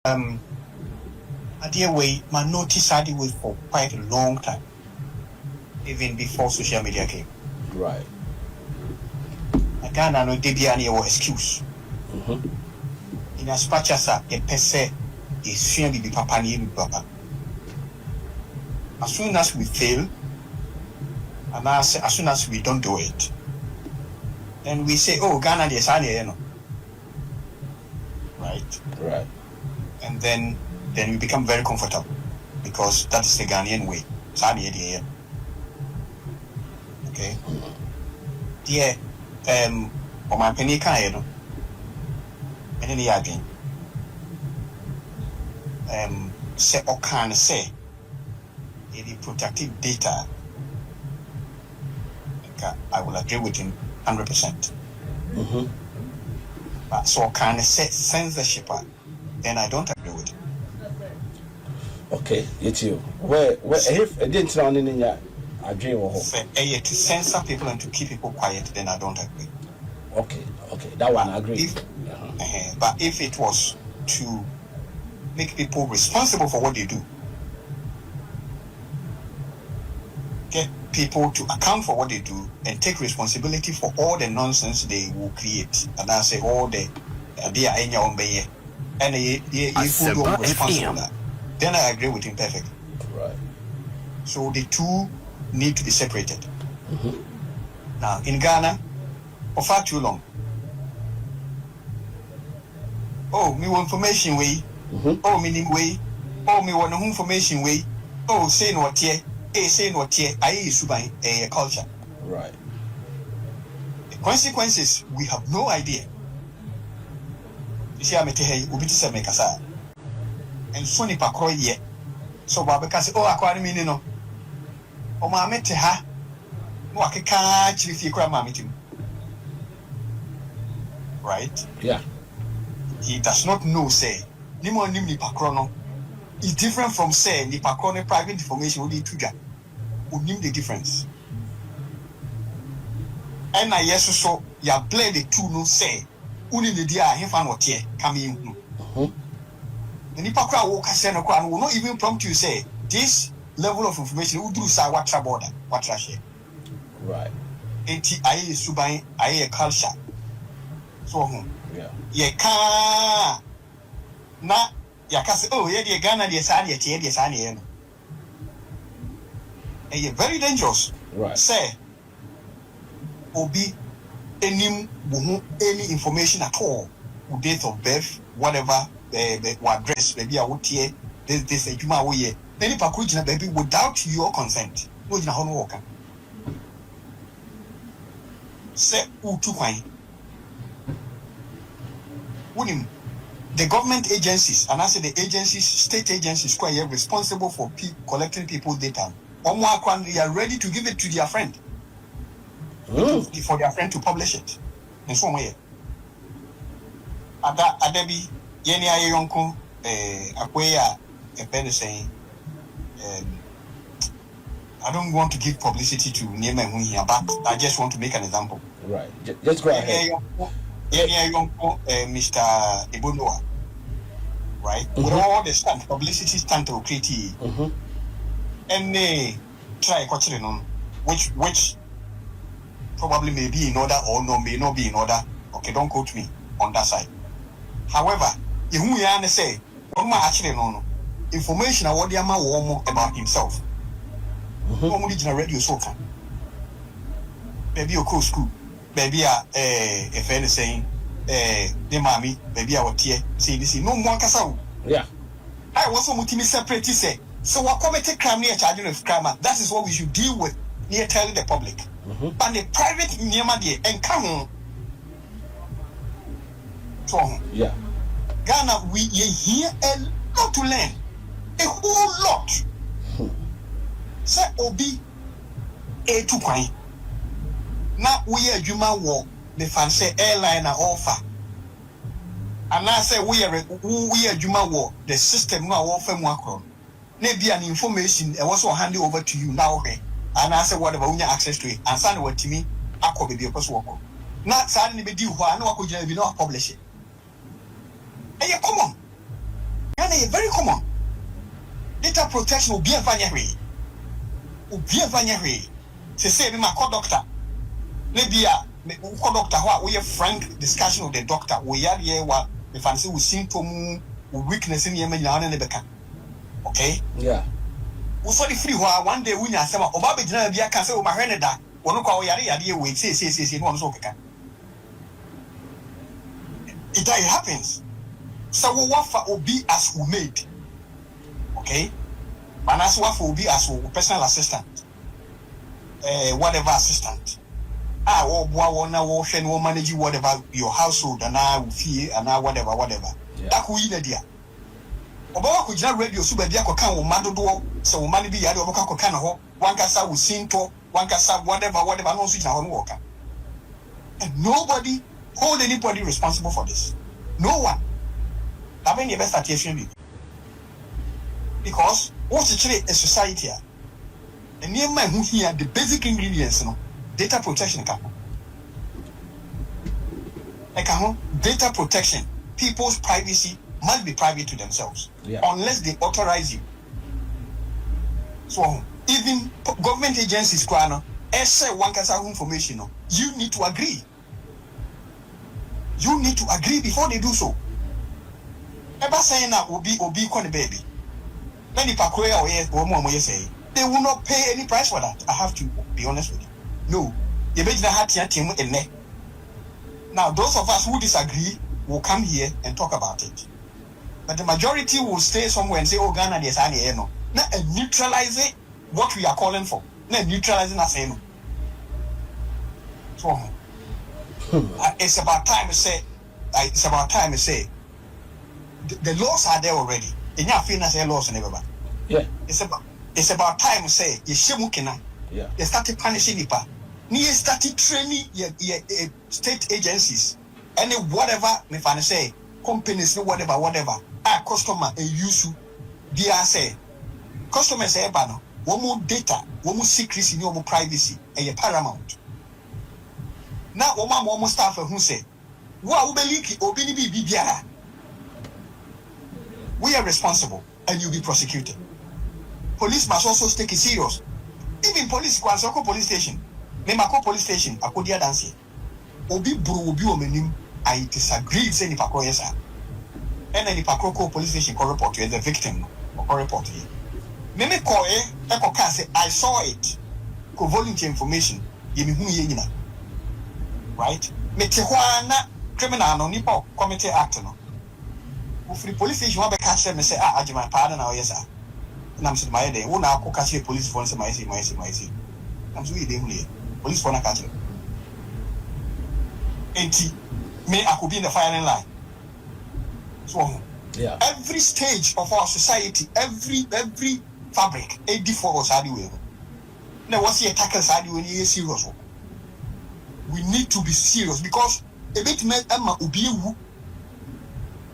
Idea way, my notice I did with for quite a long time, even before social media came. Right. I can't know any excuse. In as much as a pese is soon be papa ni papa. As soon as we fail, and as soon as we don't do it, then we say, oh, Ghana is no. Right. Right. And then we become very comfortable because that is the Ghanaian way. Okay. Yeah. On my penny can and then again. Say or can say the protective data. I will agree with him 100%. But so can say censorship, then I don't agree with it. Okay, it's you. Where if I didn't run in your dream or to censor people and to keep people quiet, then I don't agree. Okay, that one I agree. But if it was to make people responsible for what they do, get people to account for what they do and take responsibility for all the nonsense they will create, and I say all the they are in your own way, and if you don't responsible that, then I agree with him perfectly. Right. So the two need to be separated. Now in Ghana, for far too long. Oh, me want information way. Oh, meaning way. Oh, me want information way. Oh, say no here. Say no here. I is by a culture. Right. The consequences we have no idea. You see, I'm a tehe ubiti se mekasa. And so ni pakro ye. So babeka say, oh, akwari mini no. O ma mete ha. No akeka chiri fi kura ma metim. Right? Yeah. He does not know, say, Nimo nim ni pakrono. It's different from say ni pakrono private information only to that. Who name the difference? And I yes so ya play the two no say. Uni the dia he fan what here coming in. The pakra walk say no will not even prompt you say this level of information who do say what border, what share. Right. Enti aye suban aye culture. So yeah. Ye ka na ya ka say oh ye de Ghana de sa de tie de sa ne no. And you're very dangerous. Right. Say obi any information at all, date of birth, whatever, address, maybe I would hear this ejuma wo ye. Then if I could baby without your consent. No jina hono work. Say utu kwan. The government agencies, and I say the agencies, state agencies, quite responsible for collecting people's data. They are ready to give it to their friend. For their friend to publish it. In some way. Adabi, Yeni Ayonko, Akwaya, a pen saying, I don't want to give publicity to Niema here, but I just want to make an example. Right. Just go ahead. Mr. Ibunoa, right? With all the publicity stunt to create, and they try questioning on which probably may be in order or no may not be in order. Okay, don't quote me on that side. However, if we are say, actually no information about himself. Normally, radio so can. Maybe your school. Baby, if any saying, the mommy, baby, I was here, say this, no more castle. Yeah. I was so much separate, say. So, what committed crime near charging of crime? That is what we should deal with near telling the public. But the private near my and come on. So, yeah. Ghana, we here a lot to learn. A whole lot. Say, Obi, a two coin. Now we are Juma war, the fancy airline offer. And I say we are Juma war, the system now offer more. Maybe an information and also hand it over to you now. And I say whatever we have access to it. And send what to me, I could be a person worker. Not suddenly be due who I know I could not publish it. Hey, come on. very common. Data protection will be a vanity. Say me my doctor. Maybe doctor we have frank discussion with the doctor. We are here what the fancy with symptom weakness in Yemen and the okay? Yeah. We saw the free one day we are some Obabi Janabia can say my Renada. One call Yari wait, say, one so it happens. So what for be as we made. Okay? But that's what will be as personal assistant. Whatever assistant. Will manage whatever your household and I will fee and I whatever. That could be idea. Obawa could not radio super diaco will mando so money be yard over Cano, one cassa will sing to, one cassa, whatever, no switch on worker. And nobody hold anybody responsible for this. No one. That means the best attention because what's actually a society here? And near my who here the basic ingredients, data protection. Data protection, people's privacy must be private to themselves unless they authorize you. So even government agencies, say one can have information, you need to agree. You need to agree before they do so. Ever saying that will be con baby. Many say they will not pay any price for that. I have to be honest with you. No. You better have team in there. Now those of us who disagree will come here and talk about it. But the majority will stay somewhere and say, oh Ghana, there's any no. Now neutralize what we are calling for. Now neutralizing us no. So it's about time to say the laws are there already. In your feelings, laws and everybody. Yeah. It's about time to say you shemukina. Yeah. They started punishing Nipa. They started training your state agencies. Any whatever if I say companies whatever. A customer a use they are say customers say no one more data, one more secrecy, no more privacy, and your paramount. Now one staff who say wow we are responsible and you'll be prosecuted. Police must also take it serious. Even police police station. Memako police station, Akodia dance. Obi buru obi omenim, I disagree with any Pako yes. And then the Pakoko police station can report you as a victim or report you. Meme Eko can say I saw it. Ko volunteer information. Yemi hu yena. Right? Metehwana criminal no nipa committee act no. Free police station wa be catch them say ajima pardon na yes sir. Na am say my day wo na ko catch police phone say my say. I'm so we dey mule. Police phone na catch them. Enti me I could be in the firing line. So yeah. Every stage of our society, every fabric, 84 side way. Now what's here tackle side when you serious? We need to be serious because a bit me Emma Ubi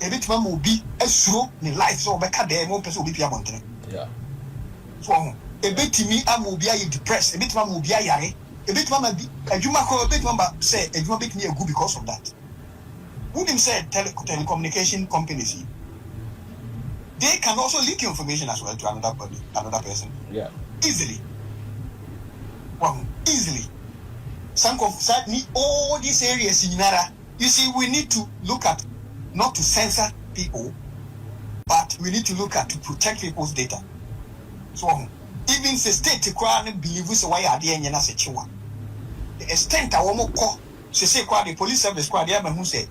a bit man will be a slow in life so better there one person will be a mountain. Yeah. So a bit me I will be depressed, a bit man will be a yare, a bit man be a Juma call a bit man say a Juma bit me a good because of that. Wouldn't say telecommunication companies they can also leak information as well to another person. Yeah. Easily. Well, easily. Some of need all these areas in Nara. You see, we need to look at not to censor people, but we need to look at to protect people's data. So even the state to cry believe us why are there in Yana. The extent I want to say the police service cry there who say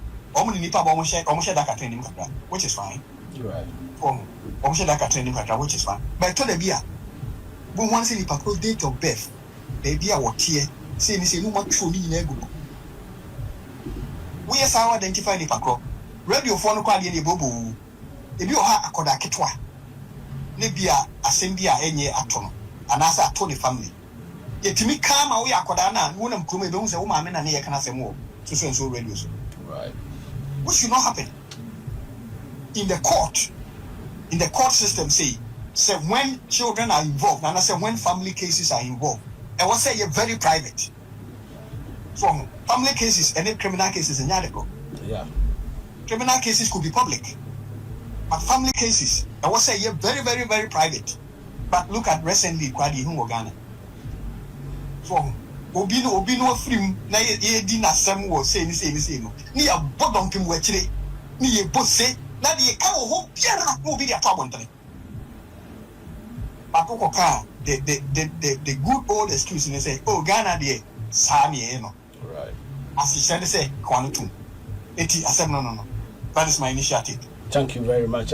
which is fine. Right. Which is fine. But to the beer, we want to see the date of birth. The beer what here, say no much for me in a group. We are identify the pacro. Radio phone call the bobo. If you have a coda ketwa, Nebia, Assembia, any atom, and as I told the family. Yet to me, come away a codana, wouldn't come a woman and I can say more to send so radios. Right. What should not happen? In the court system, say when children are involved, and I say when family cases are involved, I will say you're very private. So family cases and then criminal cases in Yadeko. Yeah. Criminal cases could be public. But family cases, I was say, very, very, very private. But look at recently, Kwadi Ghana. So, Obino film, na ye dinner some was saying, ni a bottom pim wetchere, ni a boss say, na the cow hope, Pierre will be a problem. But the good old excuse, and they say, oh, Ghana, dear, Sami, Right. As he said, say, Quantum. 80, I said, no. That is my initiative. Thank you very much.